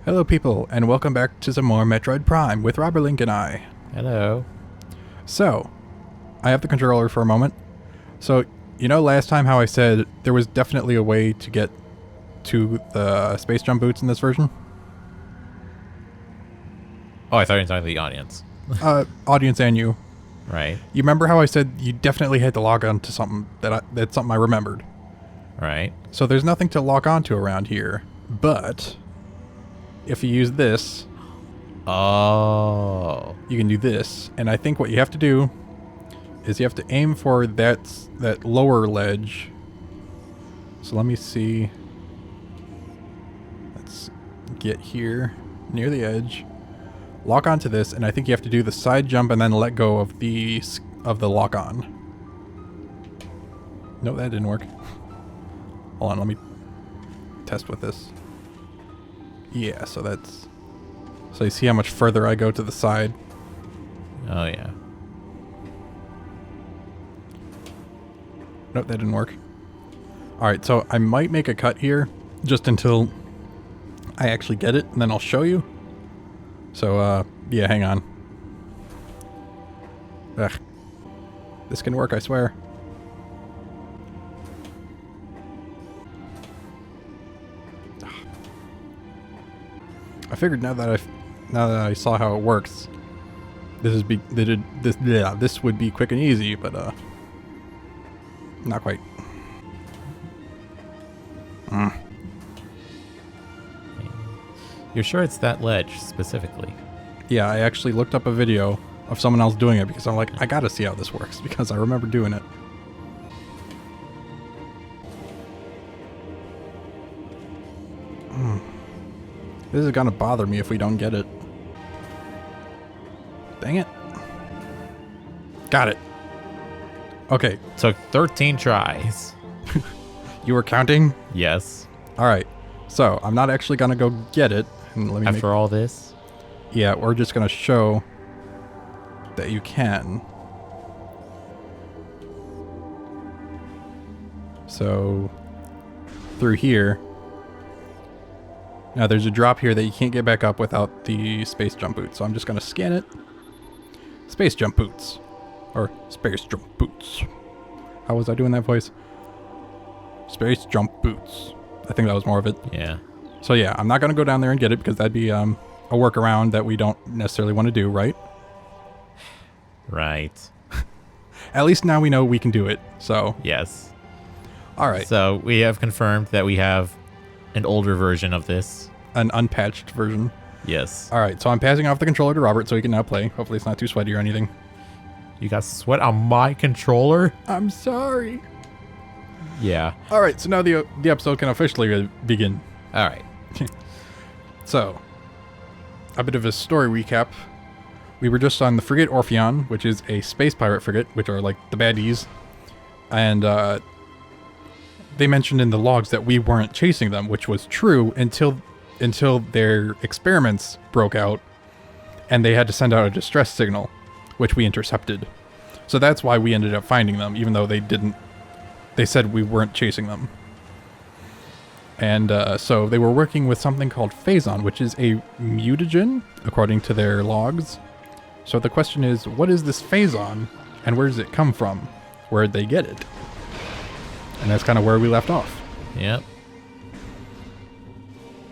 Hello people, and welcome back to some more Metroid Prime with Robert Link and I. Hello. So, I have the controller for a moment. So, you know last time how I said there was definitely a way to get to the space jump boots in this version? Oh, I thought you were talking to the audience. Audience and you. Right. You remember how I said you definitely had to log on to something that's something I remembered. Right. So there's nothing to log on to around here, but if you use this, Oh. you can do this. And I think what you have to do is you have to aim for that lower ledge. So let me see. Let's get here near the edge. Lock onto this, and I think you have to do the side jump and then let go of the lock on. No, that didn't work. Hold on, let me test with this. Yeah, so you see how much further I go to the side. Oh, yeah. Nope, that didn't work. Alright, so I might make a cut here just until I actually get it, and then I'll show you. So, yeah, hang on. Ugh. This can work, I swear. I figured now that I saw how it works, this would be quick and easy, but not quite. You're sure it's that ledge specifically? Yeah, I actually looked up a video of someone else doing it because I'm like, I gotta see how this works because I remember doing it. This is gonna bother me if we don't get it. Dang it. Got it. Okay. Took 13 tries. You were counting? Yes. Alright. So, I'm not actually gonna go get it. And let me After all this? Yeah, we're just gonna show that you can. So, through here. Now there's a drop here that you can't get back up without the space jump boots. So I'm just gonna scan it. Space jump boots. Or space jump boots. How was I doing that voice? Space jump boots. I think that was more of it. Yeah. So yeah, I'm not gonna go down there and get it because that'd be a workaround that we don't necessarily want to do, right? Right. At least now we know we can do it. So Yes. all right, So we have confirmed that we have an older version of this. an unpatched version. Yes. All right, so I'm passing off the controller to Robert so he can now play. Hopefully it's not too sweaty or anything. You got sweat on my controller? I'm sorry. Yeah. All right, so now the episode can officially begin. All right. So, a bit of a story recap. We were just on the frigate Orpheon, which is a space pirate frigate, which are like the baddies. And they mentioned in the logs that we weren't chasing them, which was true until their experiments broke out and they had to send out a distress signal, which we intercepted. So that's why we ended up finding them, even though they didn't. They said we weren't chasing them. And so they were working with something called phazon, which is a mutagen, according to their logs. So the question is, what is this phazon, and where does it come from? Where did they get it? And that's kind of where we left off. Yep.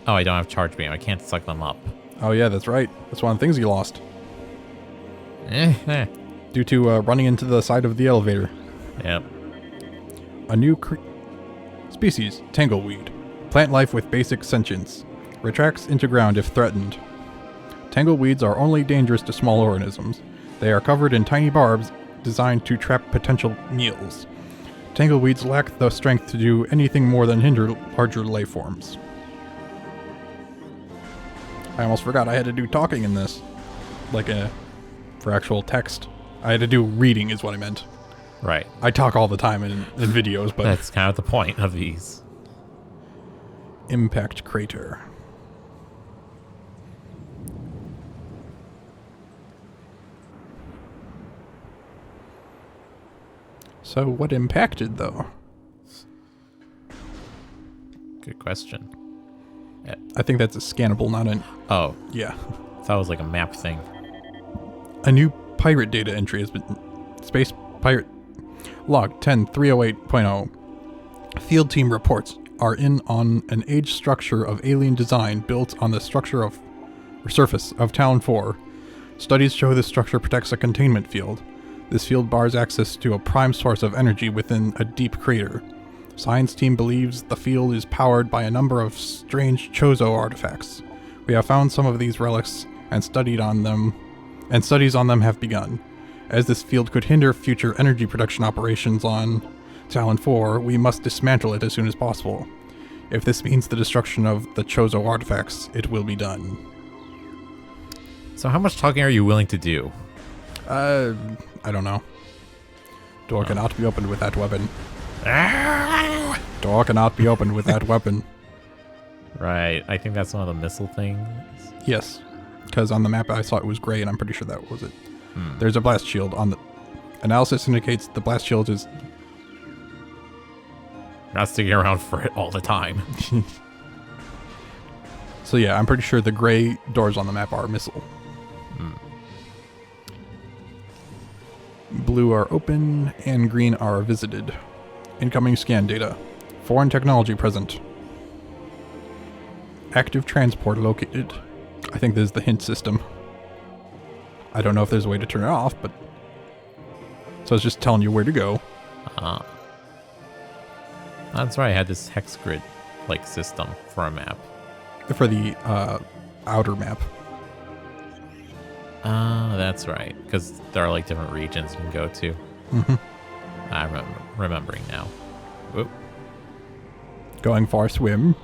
Oh, I don't have charge beam. I can't suck them up. Oh yeah, that's right. That's one of the things you lost. Eh. Due to running into the side of the elevator. Yep. A new species, tangleweed. Plant life with basic sentience. Retracts into ground if threatened. Tangleweeds are only dangerous to small organisms. They are covered in tiny barbs designed to trap potential meals. Tangleweeds lack the strength to do anything more than hinder larger life forms. I almost forgot I had to do talking in this. For actual text. I had to do reading is what I meant. Right. I talk all the time in videos, but... That's kind of the point of these. Impact crater. So what impacted, though? Good question. I think that's a scannable, not an... Oh, Yeah. that was like a map thing. A new pirate data entry has been... Space Pirate... Log 10308.0. Field team reports are in on an age structure of alien design built on the structure of... or surface of Talon 4. Studies show this structure protects a containment field. This field bars access to a prime source of energy within a deep crater. Science team believes the field is powered by a number of strange Chozo artifacts. We have found some of these relics and studies on them have begun. As this field could hinder future energy production operations on Talon 4, we must dismantle it as soon as possible. If this means the destruction of the Chozo artifacts, it will be done. So how much talking are you willing to do? I don't know. Door cannot be opened with that weapon. Door cannot be opened with that weapon. Right, I think that's one of the missile things. Yes, because on the map I saw it was gray, and I'm pretty sure that was it. There's a blast shield on the... Analysis indicates the blast shield is... Not sticking around for it all the time. So yeah, I'm pretty sure the gray doors on the map are missile. Blue are open, and green are visited. Incoming scan data. Foreign technology present. Active transport located. I think this is the hint system. I don't know if there's a way to turn it off, but... So it's just telling you where to go. That's right, I had this hex grid like system for a map. For the outer map. That's right, because there are like different regions you can go to. I'm remembering now. Whoop. Going for a swim.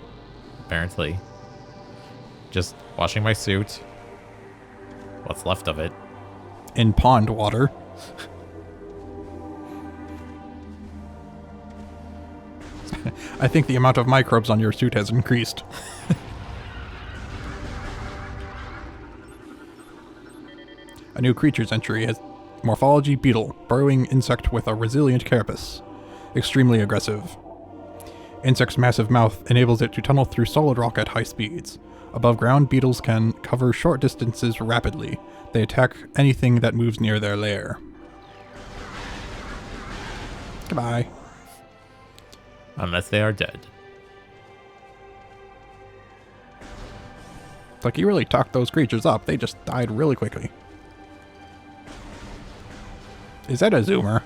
Apparently. Just washing my suit. What's left of it. In pond water. I think the amount of microbes on your suit has increased. A new creature's entry has morphology beetle, burrowing insect with a resilient carapace. Extremely aggressive. Insect's massive mouth enables it to tunnel through solid rock at high speeds. Above ground, beetles can cover short distances rapidly. They attack anything that moves near their lair. Goodbye. Unless they are dead. Like, you really talked those creatures up. They just died really quickly. Is that a zoomer?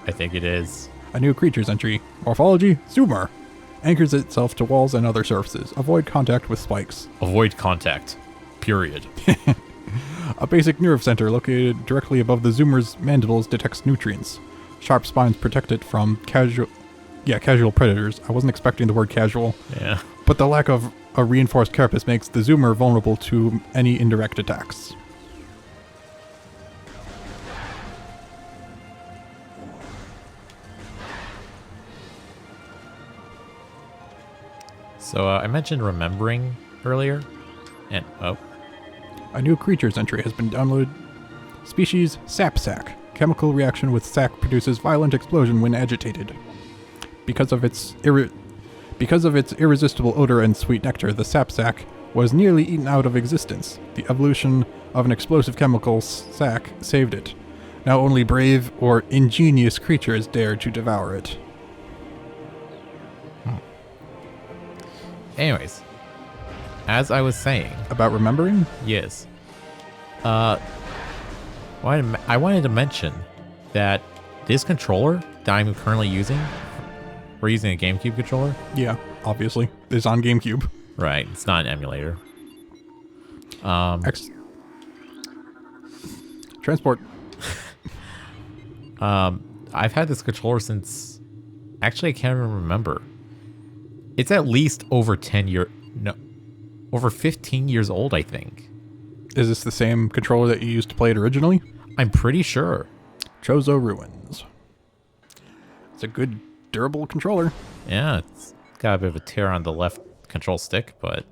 I think it is. A new creature's entry. Morphology, zoomer. Anchors itself to walls and other surfaces. Avoid contact with spikes. Avoid contact. Period. A basic nerve center located directly above the zoomer's mandibles detects nutrients. Sharp spines protect it from casual predators. I wasn't expecting the word casual. Yeah. But the lack of a reinforced carapace makes the zoomer vulnerable to any indirect attacks. So I mentioned remembering earlier, and A new creature's entry has been downloaded. Species sap sac. Chemical reaction with sac produces violent explosion when agitated. Because of its irresistible odor and sweet nectar, the sap sac was nearly eaten out of existence. The evolution of an explosive chemical sac saved it. Now only brave or ingenious creatures dare to devour it. anyways, as I was saying, About remembering? yes. I wanted to mention that this controller that I'm currently using, we're using a GameCube controller. Yeah, obviously. It's on GameCube. Right, it's not an emulator. Transport. I've had this controller since, actually I can't even remember. It's at least over 15 years old, I think. Is this the same controller that you used to play it originally? I'm pretty sure. Chozo Ruins. It's a good, durable controller. Yeah, it's got a bit of a tear on the left control stick, but...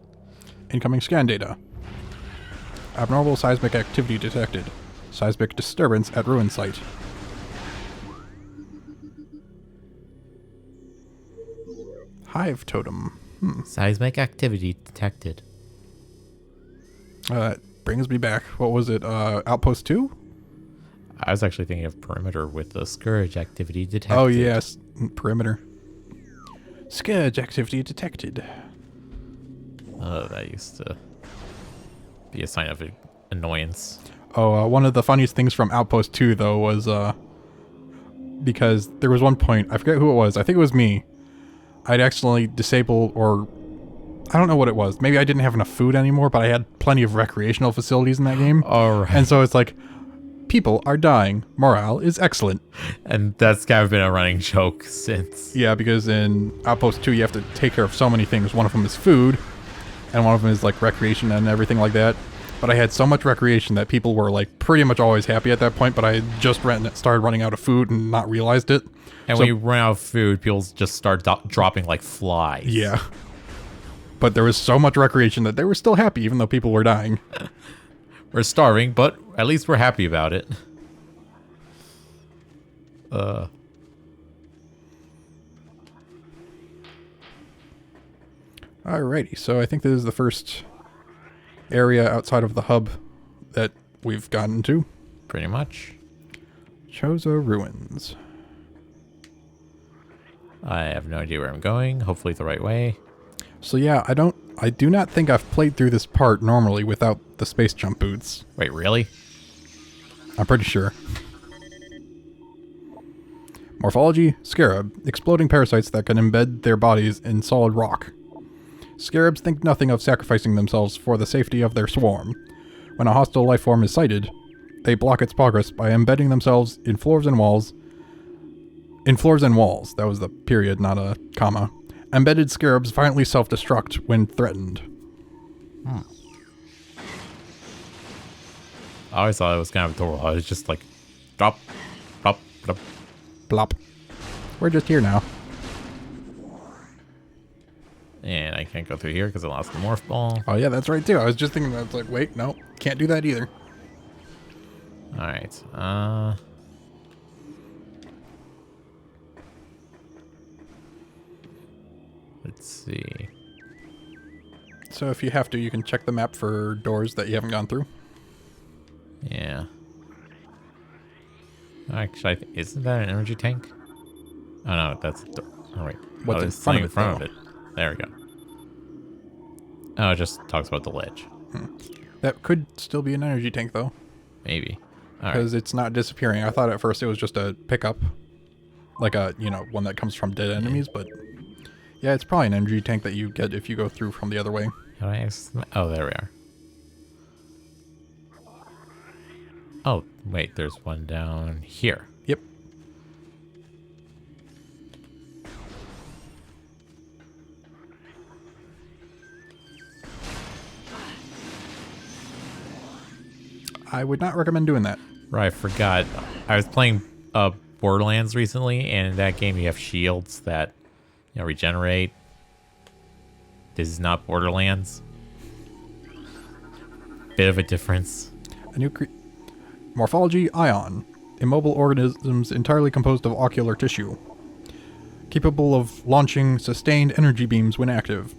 Incoming scan data. Abnormal seismic activity detected. Seismic disturbance at ruin site. Hive totem. Seismic activity detected. Brings me back. What was it? Outpost 2? I was actually thinking of perimeter with the scourge activity detected. Oh, yes. Perimeter. Scourge activity detected. That used to be a sign of annoyance. Oh, one of the funniest things from Outpost 2, though, was because there was one point, I forget who it was, I think it was me. I'd accidentally disable, or I don't know what it was. Maybe I didn't have enough food anymore, but I had plenty of recreational facilities in that game. All right. And so it's like, people are dying. Morale is excellent. And that's kind of been a running joke since. Yeah, because in Outpost 2, you have to take care of so many things. One of them is food, and one of them is like recreation and everything like that. But I had so much recreation that people were like pretty much always happy at that point, but I had just started running out of food and not realized it. And so, when you run out of food, people just start dropping like flies. Yeah. But there was so much recreation that they were still happy even though people were dying. We're starving, but at least we're happy about it. Alrighty, so I think this is the first area outside of the hub that we've gotten to. Pretty much. Chozo Ruins. I have no idea where I'm going. Hopefully the right way. So yeah, I do not think I've played through this part normally without the space jump boots. Wait, really? I'm pretty sure. Morphology, scarab, exploding parasites that can embed their bodies in solid rock. Scarabs think nothing of sacrificing themselves for the safety of their swarm. When a hostile life form is sighted, they block its progress by embedding themselves in floors and walls. In floors and walls. That was the period, not a comma. Embedded scarabs violently self-destruct when threatened. I always thought it was kind of adorable. I was just like, drop, drop, drop. Plop. We're just here now. And I can't go through here because I lost the morph ball. Oh yeah, that's right too. I was just thinking that. I was like, wait, no, can't do that either. Alright, let's see. So if you have to, you can check the map for doors that you haven't gone through. Yeah. Actually, isn't that an energy tank? Oh no, that's the door. Oh wait. What's in it's front of in it, front though? of it. There we go. Oh, it just talks about the ledge. That could still be an energy tank though, Maybe. Alright. because it's not disappearing. I thought at first it was just a pickup, like a, you know, one that comes from dead enemies, but yeah, it's probably an energy tank that you get if you go through from the other way. How do I oh, there we are. Oh, wait, there's one down here. Yep. I would not recommend doing that. Right, I forgot. I was playing Borderlands recently, and in that game you have shields that, you know, regenerate. This is not Borderlands. Bit of a difference. A new morphology ion. Immobile organisms entirely composed of ocular tissue. Capable of launching sustained energy beams when active.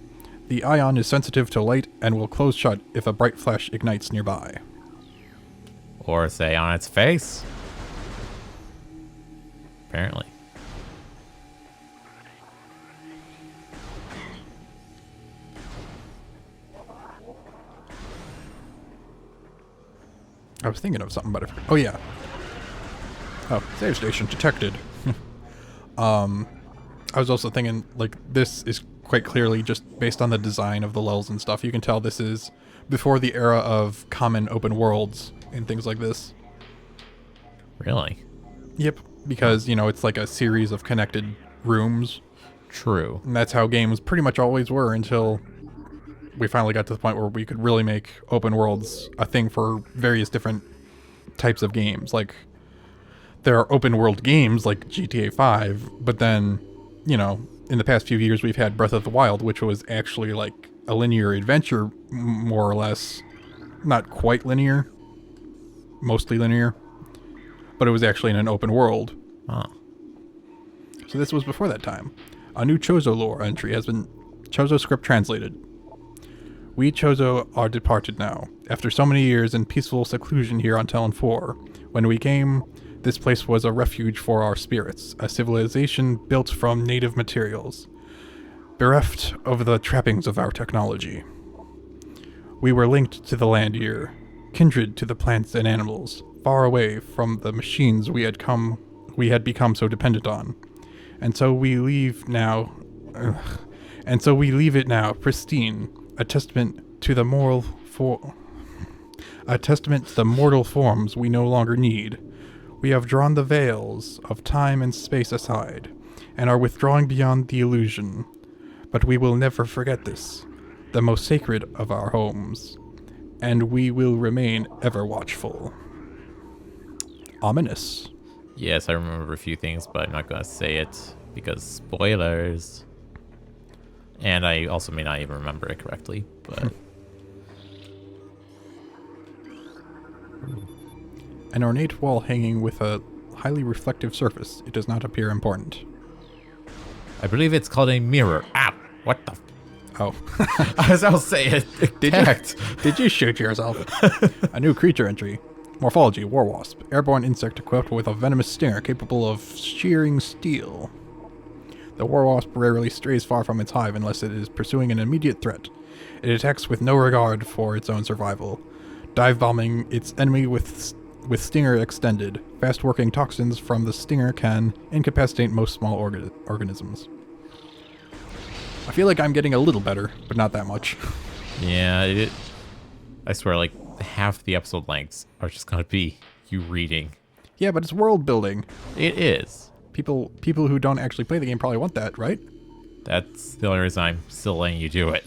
The ion is sensitive to light and will close shut if a bright flash ignites nearby. Or say on its face. Apparently. I was thinking of something, but oh yeah. Oh, save station detected. I was also thinking, like, this is quite clearly just based on the design of the levels and stuff. You can tell this is before the era of common open worlds and things like this. Really? Yep, because, you know, it's like a series of connected rooms. True. And that's how games pretty much always were until we finally got to the point where we could really make open worlds a thing for various different types of games. Like, there are open world games like GTA 5, but then, you know, in the past few years we've had Breath of the Wild, which was actually like a linear adventure, more or less. Not quite linear. Mostly linear. But it was actually in an open world. Huh. So this was before that time. A new Chozo lore entry has been Chozo script translated. We Chozo are departed now, after so many years in peaceful seclusion here on Talon 4. When we came, this place was a refuge for our spirits, a civilization built from native materials, bereft of the trappings of our technology. We were linked to the land here, kindred to the plants and animals, far away from the machines we had become so dependent on. And so we leave it now, pristine, a testament to the mortal forms we no longer need. We have drawn the veils of time and space aside, and are withdrawing beyond the illusion. But we will never forget this, the most sacred of our homes, and we will remain ever watchful. Ominous. Yes, I remember a few things, but I'm not going to say it because spoilers. And I also may not even remember it correctly, but... An ornate wall hanging with a highly reflective surface. It does not appear important. I believe it's called a mirror. Ah, what the... Oh. As I'll say it. Did you shoot yourself? A new creature entry. Morphology, war wasp. Airborne insect equipped with a venomous stinger capable of shearing steel. The war wasp rarely strays far from its hive unless it is pursuing an immediate threat. It attacks with no regard for its own survival, dive bombing its enemy with stinger extended. Fast-working toxins from the stinger can incapacitate most small organisms. I feel like I'm getting a little better, but not that much. Yeah, I swear, like, half the episode lengths are just going to be you reading. Yeah, but it's world building. It is. People who don't actually play the game probably want that, right? That's the only reason I'm still letting you do it.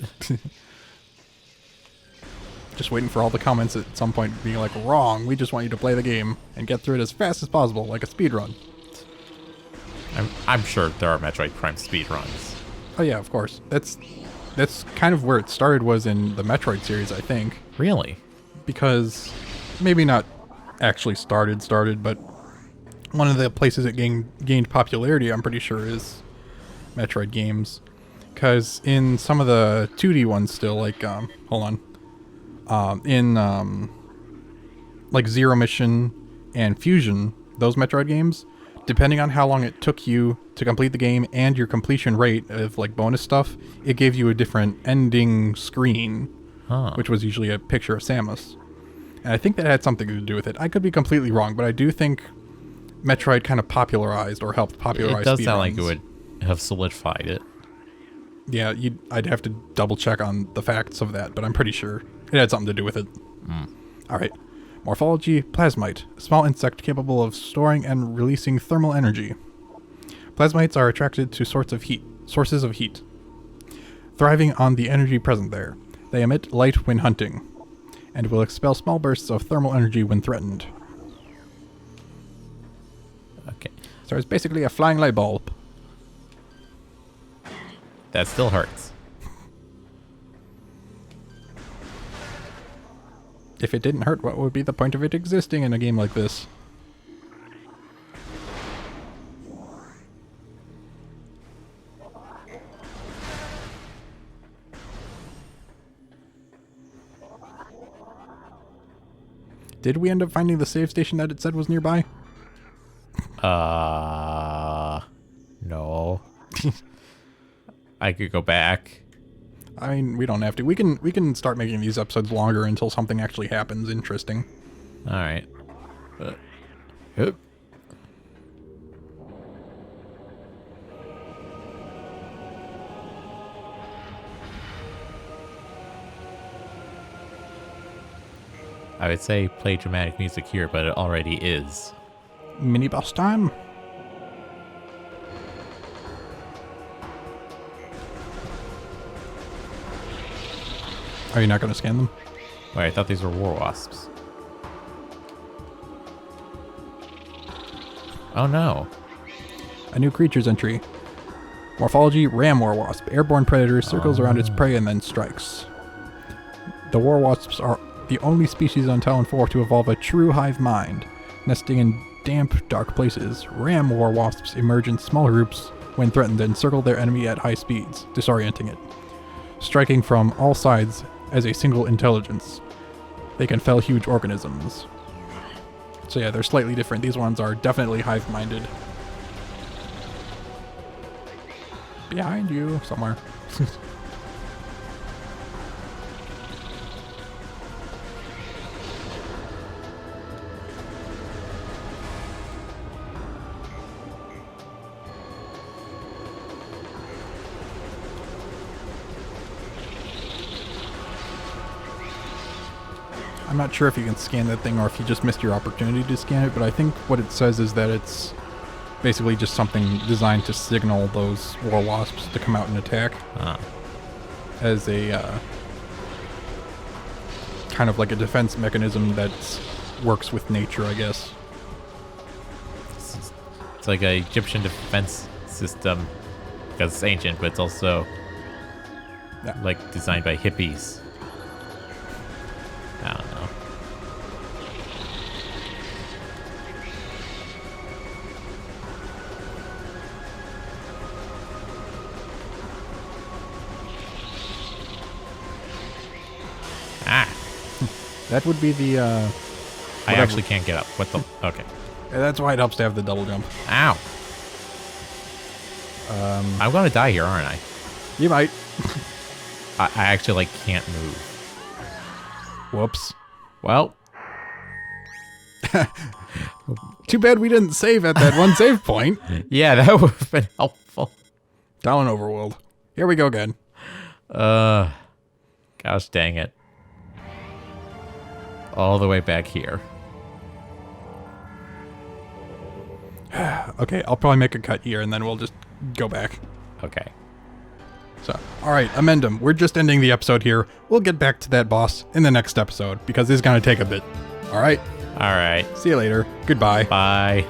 Just waiting for all the comments at some point being like, wrong, we just want you to play the game and get through it as fast as possible, like a speedrun. I'm sure there are Metroid Prime speedruns. Oh yeah, of course. That's kind of where it started, was in the Metroid series, I think. Really? Because maybe not actually started, but one of the places it gained popularity, I'm pretty sure, is Metroid games. Because in some of the 2D ones still, like, like Zero Mission and Fusion, those Metroid games, depending on how long it took you to complete the game and your completion rate of like bonus stuff, it gave you a different ending screen, which was usually a picture of Samus. And I think that had something to do with it. I could be completely wrong, but I do think Metroid kind of popularized or helped popularize speedruns. It does sound like it would have solidified it. Yeah, I'd have to double check on the facts of that, but I'm pretty sure it had something to do with it. Alright. Morphology, plasmite. A small insect capable of storing and releasing thermal energy. Plasmites are attracted to sources of heat, thriving on the energy present there. They emit light when hunting, and will expel small bursts of thermal energy when threatened. Okay. So it's basically a flying light bulb. That still hurts. If it didn't hurt, what would be the point of it existing in a game like this? Did we end up finding the save station that it said was nearby? No. I could go back. I mean, we don't have to. We can start making these episodes longer until something actually happens interesting. All right. Yep. I would say play dramatic music here, but it already is. Mini boss time. Are you not going to scan them? Wait, I thought these were war wasps. Oh no. A new creature's entry. Morphology, ram war wasp. Airborne predator circles around its prey and then strikes. The war wasps are the only species on Talon 4 to evolve a true hive mind. Nesting in damp, dark places, ram war wasps emerge in small groups when threatened and circle their enemy at high speeds, disorienting it. striking from all sides as a single intelligence. They can fell huge organisms. So yeah, they're slightly different. These ones are definitely hive-minded. Behind you, somewhere. I'm not sure if you can scan that thing or if you just missed your opportunity to scan it, but I think what it says is that it's basically just something designed to signal those war wasps to come out and attack. As a kind of like a defense mechanism that works with nature, I guess. It's like an Egyptian defense system because it's ancient, but it's also like designed by hippies. I don't know. That would be the, I actually can't get up. What the? Okay. Yeah, that's why it helps to have the double jump. Ow. I'm gonna die here, aren't I? You might. I actually, like, can't move. Whoops. Well. Too bad we didn't save at that one save point. Yeah, that would have been helpful. Down overworld. Here we go again. Gosh dang it. All the way back here. Okay, I'll probably make a cut here and then we'll just go back. Okay. So, alright, Amendum, we're just ending the episode here. We'll get back to that boss in the next episode because it's gonna take a bit. Alright? Alright. See you later. Goodbye. Bye.